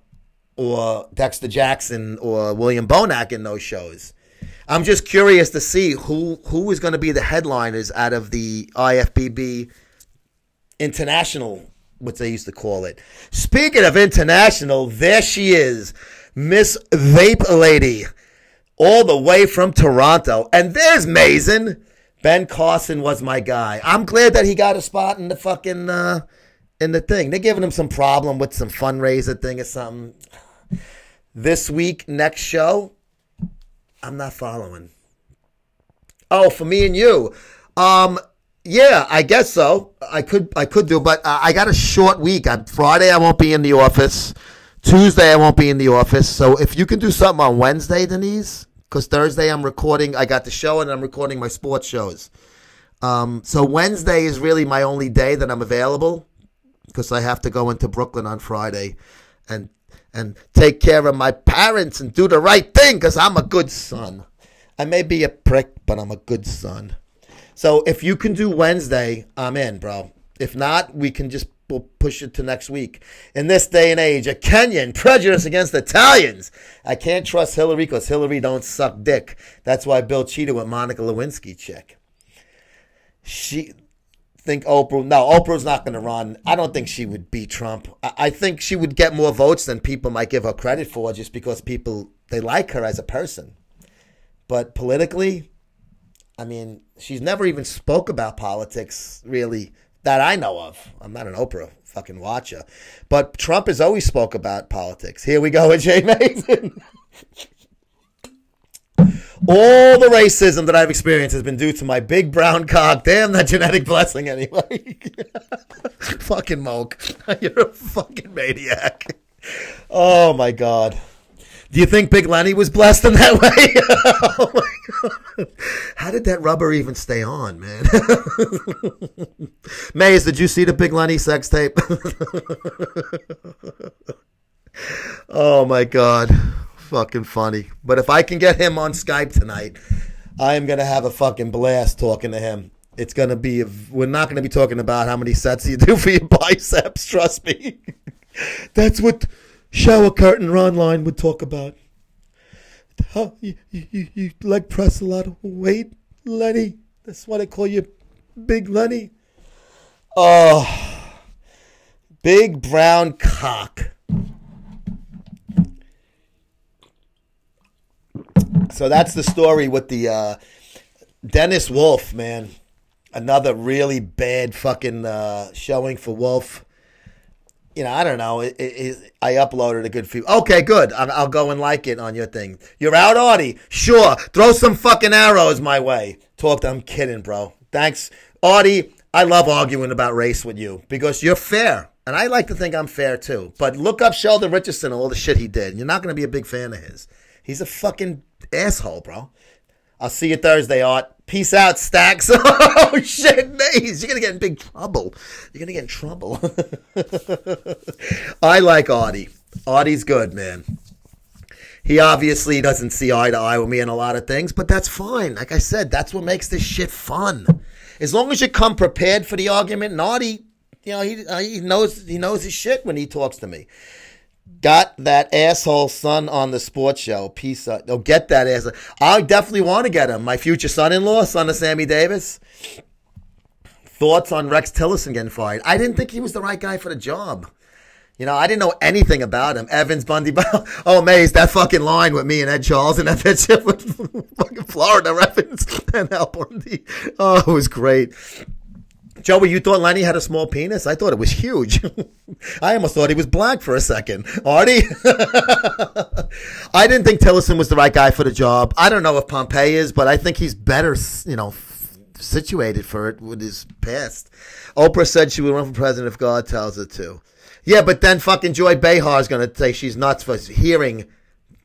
or Dexter Jackson or William Bonac in those shows. I'm just curious to see who is going to be the headliners out of the IFBB International, what they used to call it. Speaking of international, there she is, Miss Vape Lady, all the way from Toronto. And there's Mason. Ben Carson was my guy. I'm glad that he got a spot in the fucking in the thing. They're giving him some problem with some fundraiser thing or something. This week, next show, I'm not following. Oh, for me and you. Yeah, I guess so. I could do, but I got a short week. On Friday, I won't be in the office. Tuesday, I won't be in the office. So if you can do something on Wednesday, Denise, because Thursday I'm recording. I got the show and I'm recording my sports shows. So Wednesday is really my only day that I'm available because I have to go into Brooklyn on Friday and take care of my parents and do the right thing because I'm a good son. I may be a prick, but I'm a good son. So if you can do Wednesday, I'm in, bro. If not, we'll push it to next week. In this day and age, a Kenyan prejudice against Italians. I can't trust Hillary because Hillary don't suck dick. That's why Bill cheated with Monica Lewinsky chick. Oprah's not going to run. I don't think she would beat Trump. I think she would get more votes than people might give her credit for just because they like her as a person. But politically, I mean, she's never even spoke about politics, really, that I know of. I'm not an Oprah fucking watcher. But Trump has always spoke about politics. Here we go with Jay Mason. All the racism that I've experienced has been due to my big brown cock. Damn, that genetic blessing anyway. Fucking Moke. You're a fucking maniac. Oh, my God. Do you think Big Lenny was blessed in that way? Oh, my God. How did that rubber even stay on, man? Maze, did you see the Big Lenny sex tape? Oh, my God. Fucking funny. But if I can get him on Skype tonight, I am going to have a fucking blast talking to him. It's going to be, we're not going to be talking about how many sets you do for your biceps, trust me. That's what shower curtain Ron Line would talk about. How you leg press a lot of weight, Lenny. That's why they call you Big Lenny. Oh, big brown cock. So that's the story with the Dennis Wolf, man. Another really bad fucking showing for Wolf. You know, I don't know. I uploaded a good few. Okay, good. I'll go and like it on your thing. You're out, Artie? Sure. Throw some fucking arrows my way. I'm kidding, bro. Thanks. Artie, I love arguing about race with you because you're fair. And I like to think I'm fair, too. But look up Sheldon Richardson and all the shit he did. You're not going to be a big fan of his. He's a fucking asshole, bro. I'll see you Thursday, Art. Peace out, Stacks. Oh, shit, Maze. You're going to get in big trouble. You're going to get in trouble. I like Artie. Artie's good, man. He obviously doesn't see eye to eye with me in a lot of things, but that's fine. Like I said, that's what makes this shit fun. As long as you come prepared for the argument, and Artie, you know, he knows his shit when he talks to me. Got that asshole son on the sports show. Peace out. Oh, get that asshole. I definitely want to get him. My future son-in-law, son of Sammy Davis. Thoughts on Rex Tillerson getting fired? I didn't think he was the right guy for the job. You know, I didn't know anything about him. Evans, Bundy, oh, Maze, that fucking line with me and Ed Charles and that bitch with fucking Florida Evans and Al Bundy. Oh, it was great. Joey, you thought Lenny had a small penis? I thought it was huge. I almost thought he was black for a second. Artie? I didn't think Tillerson was the right guy for the job. I don't know if Pompey is, but I think he's better, situated for it with his past. Oprah said she would run for president if God tells her to. Yeah, but then fucking Joy Behar is going to say she's nuts for hearing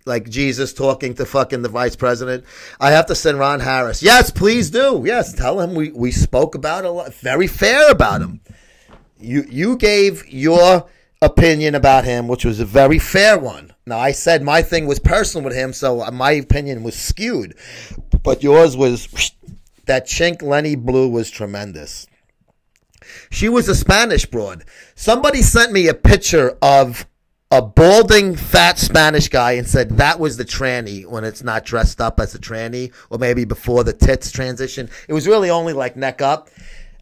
like Jesus talking to fucking the vice president. I have to send Ron Harris. Yes, please do. Yes, tell him we spoke about a lot. Very fair about him. You gave your opinion about him, which was a very fair one. Now, I said my thing was personal with him, so my opinion was skewed. But yours was, that chink Lenny Blue was tremendous. She was a Spanish broad. Somebody sent me a picture of a balding, fat Spanish guy and said that was the tranny when it's not dressed up as a tranny, or maybe before the tits transition. It was really only like neck up.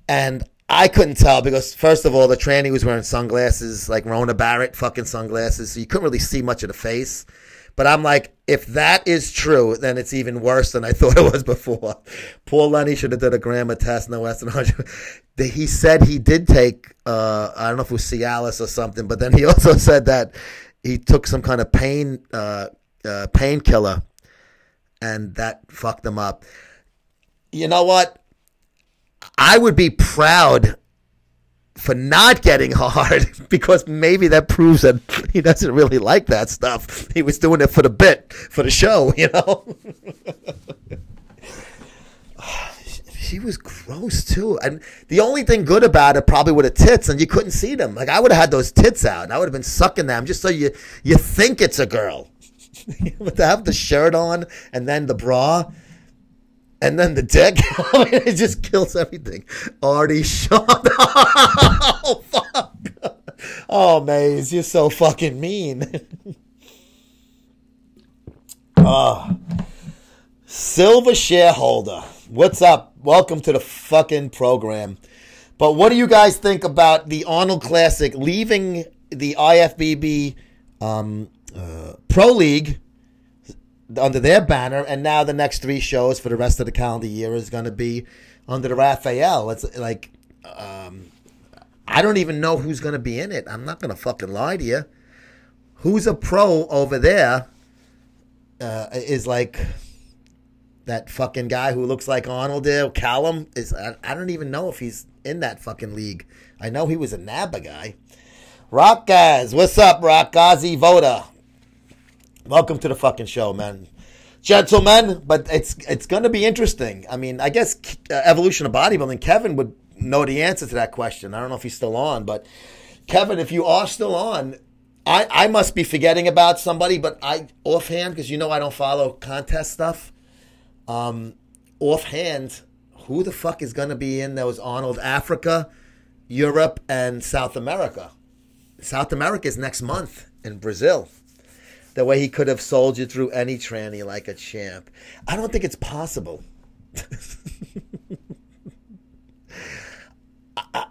And I couldn't tell because, first of all, the tranny was wearing sunglasses, like Rona Barrett fucking sunglasses, so you couldn't really see much of the face. But I'm like, if that is true, then it's even worse than I thought it was before. Poor Lenny should have done a grammar test, no Western 100. He said he did take, I don't know if it was Cialis or something, but then he also said that he took some kind of painkiller, and that fucked him up. You know what? I would be proud for not getting hard because maybe that proves that he doesn't really like that stuff. He was doing it for the bit, for the show, you know. She was gross too, and the only thing good about it probably were the tits, and you couldn't see them. Like I would have had those tits out, and I would have been sucking them just so you think it's a girl. But to have the shirt on and then the bra. And then the dick, I mean, it just kills everything. Artie Shaw. Oh, fuck. Oh, Maze, you're so fucking mean. Silver shareholder. What's up? Welcome to the fucking program. But what do you guys think about the Arnold Classic leaving the IFBB Pro League under their banner, and now the next 3 shows for the rest of the calendar year is going to be under the Raphael. It's like, I don't even know who's going to be in it. I'm not going to fucking lie to you. Who's a pro over there is like that fucking guy who looks like Arnold there, Callum. I don't even know if he's in that fucking league. I know he was a NABA guy. Rock Gaz, what's up, Rock Gazi Voda? Welcome to the fucking show, man. Gentlemen, but it's going to be interesting. I mean, I guess Evolution of Bodybuilding, Kevin would know the answer to that question. I don't know if he's still on, but Kevin, if you are still on, I must be forgetting about somebody, but I, offhand, because you know I don't follow contest stuff, offhand, who the fuck is going to be in those Arnold Africa, Europe, and South America? South America is next month in Brazil. The way he could have sold you through any tranny like a champ. I don't think it's possible.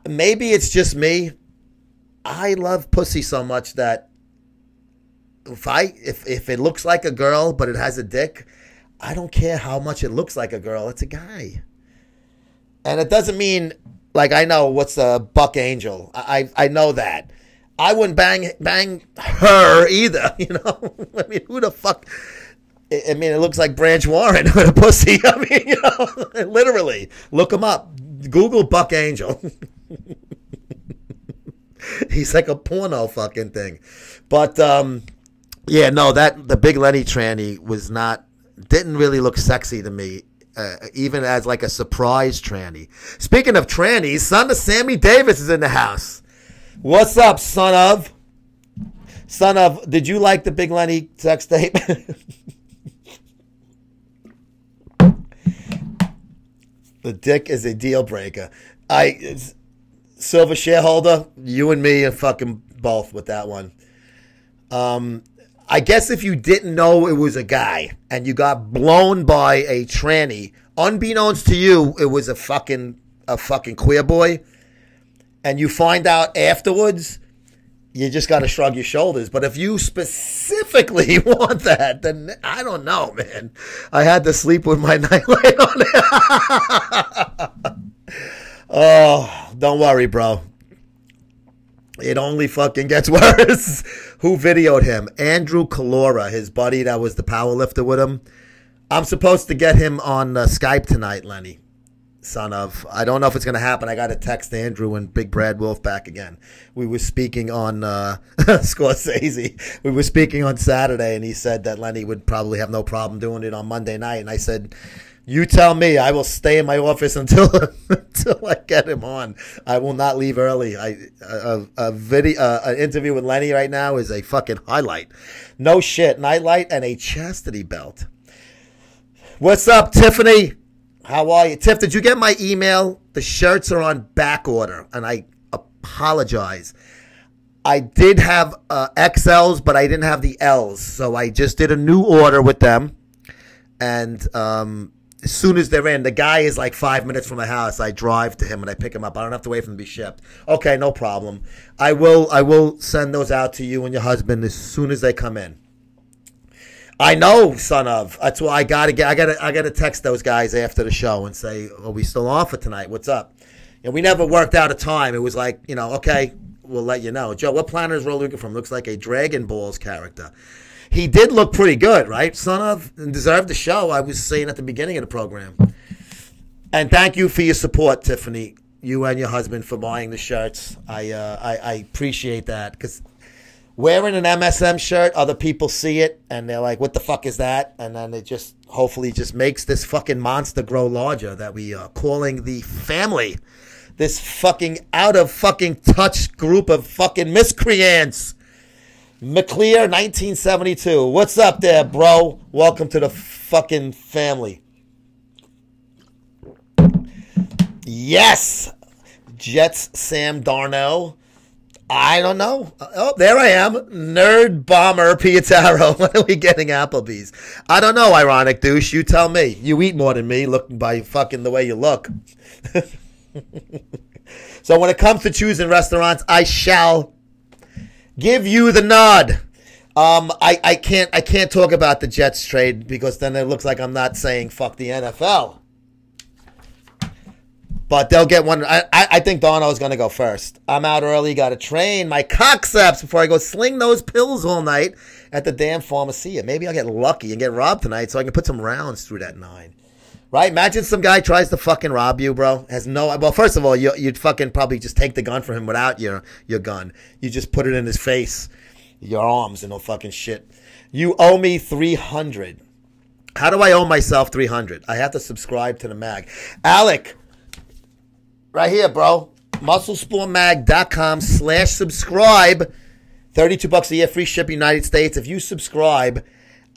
Maybe it's just me. I love pussy so much that if it looks like a girl but it has a dick, I don't care how much it looks like a girl. It's a guy. And it doesn't mean, like, I know what's a buck angel. I know that. I wouldn't bang her either, you know. I mean, who the fuck? I mean, it looks like Branch Warren with a pussy. I mean, you know, literally. Look him up. Google Buck Angel. He's like a porno fucking thing. But, yeah, no, the Big Lenny tranny didn't really look sexy to me, even as like a surprise tranny. Speaking of trannies, son of Sammy Davis is in the house. What's up, son of? Did you like the Big Lenny sex tape? The dick is a deal breaker. Silver shareholder, you and me are fucking both with that one. I guess if you didn't know it was a guy and you got blown by a tranny, unbeknownst to you, it was a fucking queer boy, and you find out afterwards, you just got to shrug your shoulders. But if you specifically want that, then I don't know, man. I had to sleep with my nightlight on it. Oh, don't worry, bro. It only fucking gets worse. Who videoed him? Andrew Calora, his buddy that was the powerlifter with him. I'm supposed to get him on Skype tonight, Lenny. Son of. I don't know if it's going to happen. I got to text Andrew and Big Brad Wolf back again. We were speaking on Scorsese. We were speaking on Saturday, and he said that Lenny would probably have no problem doing it on Monday night. And I said, you tell me. I will stay in my office until I get him on. I will not leave early. An interview with Lenny right now is a fucking highlight. No shit. Nightlight and a chastity belt. What's up, Tiffany? How are you? Tiff, did you get my email? The shirts are on back order, and I apologize. I did have XLs, but I didn't have the Ls, so I just did a new order with them. And as soon as they're in, the guy is like 5 minutes from my house. I drive to him, and I pick him up. I don't have to wait for them to be shipped. Okay, no problem. I will send those out to you and your husband as soon as they come in. I know, son of. That's why I gotta text those guys after the show and say, are we still on for tonight? What's up? And we never worked out a time. It was like, okay, we'll let you know. Joe, what planet is Roll looking from? Looks like a Dragon Balls character. He did look pretty good, right, son of? And deserved the show. I was saying at the beginning of the program. And thank you for your support, Tiffany. You and your husband for buying the shirts. I appreciate that because wearing an MSM shirt, other people see it and they're like, "What the fuck is that?" And then it just hopefully just makes this fucking monster grow larger that we are calling the family. This fucking out of fucking touch group of fucking miscreants. McClear 1972. What's up there, bro? Welcome to the fucking family. Yes. Jets Sam Darno. I don't know. Oh, there I am. Nerd Bomber Pietaro. When are we getting Applebee's? I don't know, ironic douche. You tell me. You eat more than me, looking by fucking the way you look. So when it comes to choosing restaurants, I shall give you the nod. I can't talk about the Jets trade because then it looks like I'm not saying fuck the NFL. But they'll get one. I think Darno's going to go first. I'm out early. Got to train my coccyps before I go sling those pills all night at the damn pharmacy. Maybe I'll get lucky and get robbed tonight so I can put some rounds through that 9. Right? Imagine some guy tries to fucking rob you, bro. Well, first of all, you'd fucking probably just take the gun from him without your gun. You just put it in his face, your arms, and no fucking shit. You owe me $300. How do I owe myself $300? I have to subscribe to the mag. Alec. Right here, bro. MuscleSportMag.com/subscribe. $32 a year, free ship, United States. If you subscribe,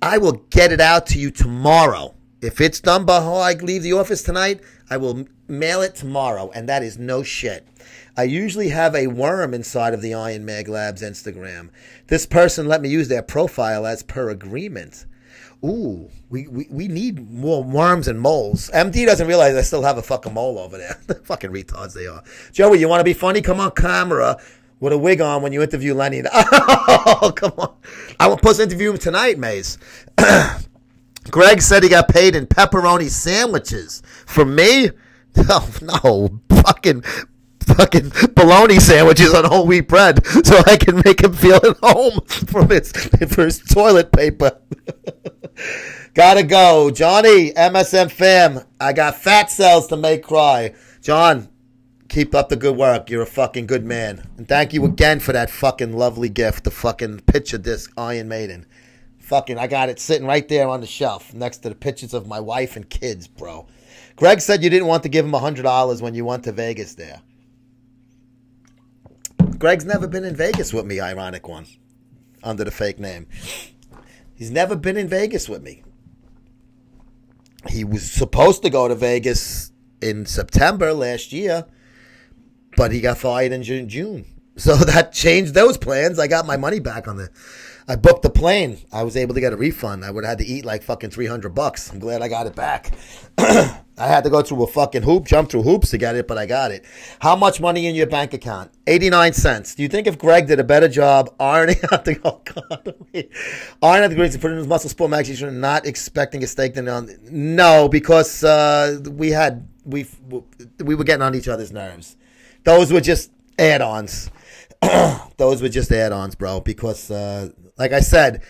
I will get it out to you tomorrow. If it's done before I leave the office tonight, I will mail it tomorrow, and that is no shit. I usually have a worm inside of the Iron Mag Labs Instagram. This person let me use their profile as per agreement. Ooh, we need more worms and moles. MD doesn't realize I still have a fucking mole over there. Fucking retards they are. Joey, you want to be funny? Come on camera with a wig on when you interview Lenny. Oh, come on. I was supposed to interview him tonight, Maze. Greg said he got paid in pepperoni sandwiches. For me? Oh, no. Fucking bologna sandwiches on whole wheat bread so I can make him feel at home for his toilet paper. Gotta go. Johnny, MSM fam. I got fat cells to make cry. John, keep up the good work. You're a fucking good man. And thank you again for that fucking lovely gift, the fucking picture disc Iron Maiden. Fucking, I got it sitting right there on the shelf next to the pictures of my wife and kids, bro. Greg said you didn't want to give him $100 when you went to Vegas there. Greg's never been in Vegas with me, ironic one, under the fake name. He's never been in Vegas with me. He was supposed to go to Vegas in September last year, but he got fired in June. So that changed those plans. I got my money back on I booked the plane. I was able to get a refund. I would have had to eat like fucking $300. I'm glad I got it back. I had to go through a fucking hoop, jump through hoops to get it, but I got it. How much money in your bank account? 89 cents. Do you think if Greg did a better job ironing out the iron out the greens and put it in his Muscle Sport magazine, not expecting a steak on? No, because we were getting on each other's nerves. Those were just add-ons. Those were just add-ons, bro, because like I said,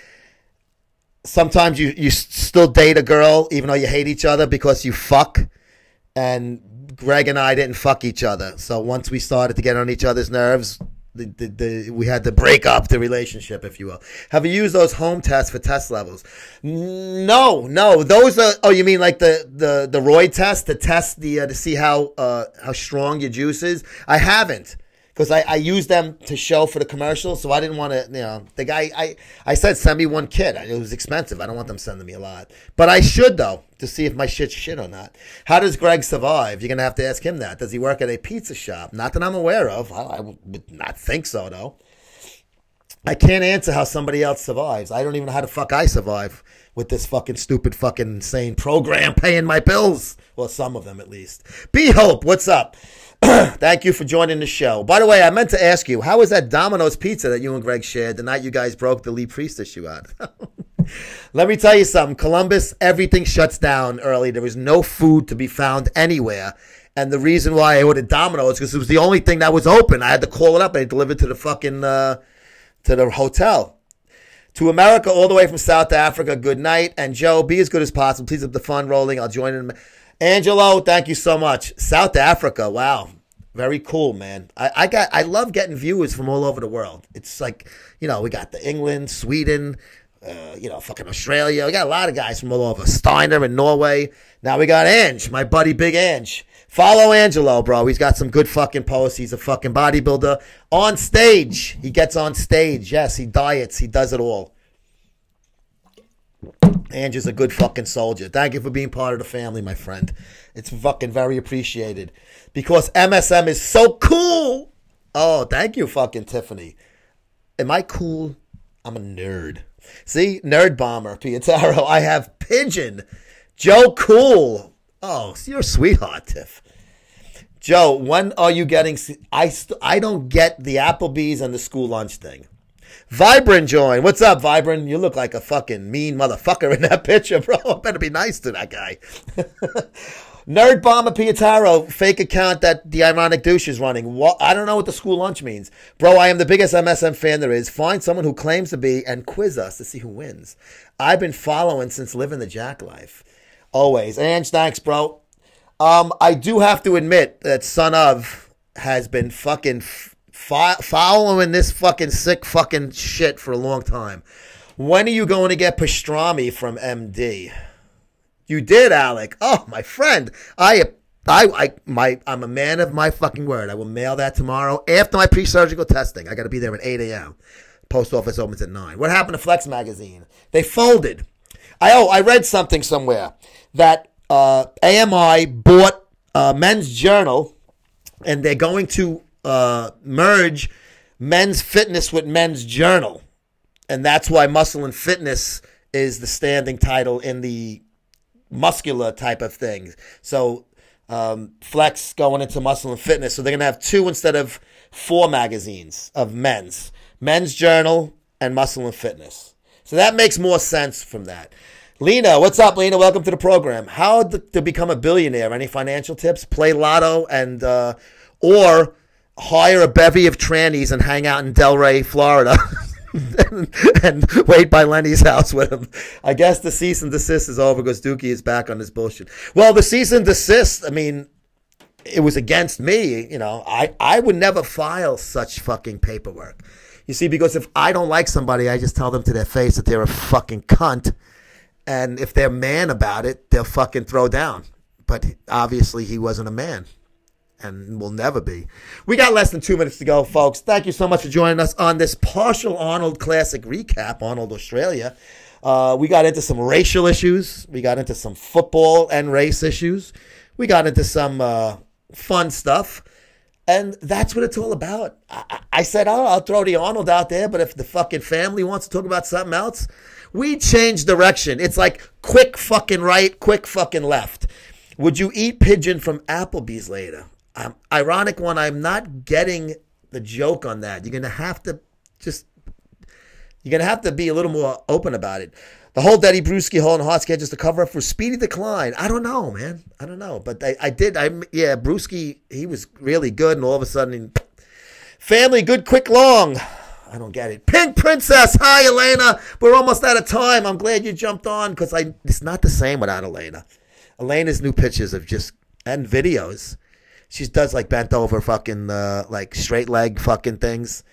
sometimes you still date a girl even though you hate each other because you fuck, and Greg and I didn't fuck each other. So once we started to get on each other's nerves, we had to break up the relationship, if you will. Have you used those home tests for test levels? No. Those are, oh, you mean like the Roy test to test to see how strong your juice is? I haven't. Because I used them to show for the commercial, so I didn't want to, the guy, I said send me one kit. It was expensive. I don't want them sending me a lot. But I should, though, to see if my shit's shit or not. How does Greg survive? You're going to have to ask him that. Does he work at a pizza shop? Not that I'm aware of. I would not think so, though. I can't answer how somebody else survives. I don't even know how the fuck I survive with this fucking stupid fucking insane program paying my bills. Well, some of them at least. B-Hope, what's up? Thank you for joining the show. By the way, I meant to ask you, how was that Domino's pizza that you and Greg shared the night you guys broke the Lee Priest issue out? Let me tell you something. Columbus, everything shuts down early. There was no food to be found anywhere. And the reason why I ordered Domino's is because it was the only thing that was open. I had to call it up and it delivered to the fucking, to the hotel. To America, all the way from South Africa, good night. And Joe, be as good as possible. Please keep the fun rolling. I'll join in. Angelo, thank you so much. South Africa, wow. Very cool, man. I love getting viewers from all over the world. It's like, we got the England, Sweden, fucking Australia. We got a lot of guys from all over. Steiner in Norway. Now we got Ange, my buddy Big Ange. Follow Angelo, bro. He's got some good fucking posts. He's a fucking bodybuilder. On stage. He gets on stage. Yes, he diets. He does it all. Ange is a good fucking soldier. Thank you for being part of the family, my friend. It's fucking very appreciated. Because MSM is so cool. Oh, thank you, fucking Tiffany. Am I cool? I'm a nerd. See? Nerd bomber, Pietaro. I have Pigeon. Joe Cool. Oh, you're a sweetheart, Tiff. Joe, when are you getting... I don't get the Applebee's and the school lunch thing. Vibrant join. What's up, Vibrant? You look like a fucking mean motherfucker in that picture, bro. I better be nice to that guy. Nerd Bomber Pietaro, fake account that the Ironic Douche is running. What? I don't know what the school lunch means. Bro, I am the biggest MSM fan there is. Find someone who claims to be and quiz us to see who wins. I've been following since living the Jack life. Always. Ange, thanks, bro. I do have to admit that Son of has been fucking following this fucking sick fucking shit for a long time. When are you going to get pastrami from MD? You did, Alec. Oh, my friend. I'm a man of my fucking word. I will mail that tomorrow after my pre-surgical testing. I got to be there at 8 a.m. Post office opens at 9. What happened to Flex Magazine? They folded. I read something somewhere that AMI bought Men's Journal, and they're going to merge Men's Fitness with Men's Journal. And that's why Muscle and Fitness is the standing title in the muscular type of thing. So Flex going into Muscle and Fitness. So they're going to have 2 instead of 4 magazines of Men's Journal and Muscle and Fitness. So that makes more sense from that. Lena, what's up, Lena? Welcome to the program. How to become a billionaire? Any financial tips? Play lotto and or hire a bevy of trannies and hang out in Delray, Florida, and wait by Lenny's house with him. I guess the cease and desist is over because Dookie is back on this bullshit. Well, the cease and desist, I mean, it was against me. I would never file such fucking paperwork. You see, because if I don't like somebody, I just tell them to their face that they're a fucking cunt. And if they're man about it, they'll fucking throw down. But obviously he wasn't a man and will never be. We got less than 2 minutes to go, folks. Thank you so much for joining us on this partial Arnold Classic recap, Arnold Australia. We got into some racial issues. We got into some football and race issues. We got into some fun stuff. And that's what it's all about. I said, I'll throw the Arnold out there, but if the fucking family wants to talk about something else, we change direction. It's like quick fucking right, quick fucking left. Would you eat pigeon from Applebee's later? Ironic one, I'm not getting the joke on that. You're going to have to be a little more open about it. The whole Daddy Brewski hole in heart sketch is to cover up for speedy decline. I don't know, man. I don't know. But Brewski, he was really good, and all of a sudden, family, good, quick, long. I don't get it. Pink Princess. Hi, Elena. We're almost out of time. I'm glad you jumped on because it's not the same without Elena. Elena's new pictures and videos. She does like bent over fucking like straight leg fucking things.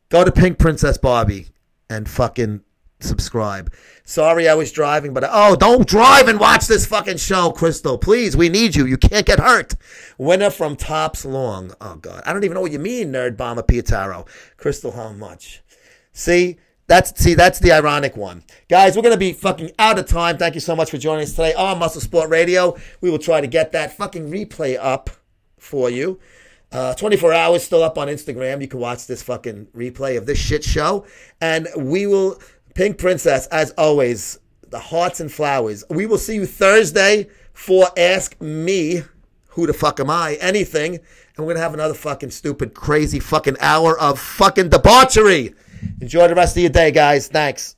Go to Pink Princess Barbie and fucking subscribe. Sorry I was driving, but don't drive and watch this fucking show, Crystal. Please, we need you. You can't get hurt. Winner from Tops Long. Oh, God. I don't even know what you mean, Nerd Bomber Pietaro. Crystal, how much? See, that's the ironic one. Guys, we're going to be fucking out of time. Thank you so much for joining us today on MuscleSport Radio. We will try to get that fucking replay up for you. 24 hours still up on Instagram. You can watch this fucking replay of this shit show. And we will... Pink Princess, as always, the hearts and flowers. We will see you Thursday for Ask Me, Who the Fuck Am I, Anything. And we're going to have another fucking stupid, crazy fucking hour of fucking debauchery. Enjoy the rest of your day, guys. Thanks.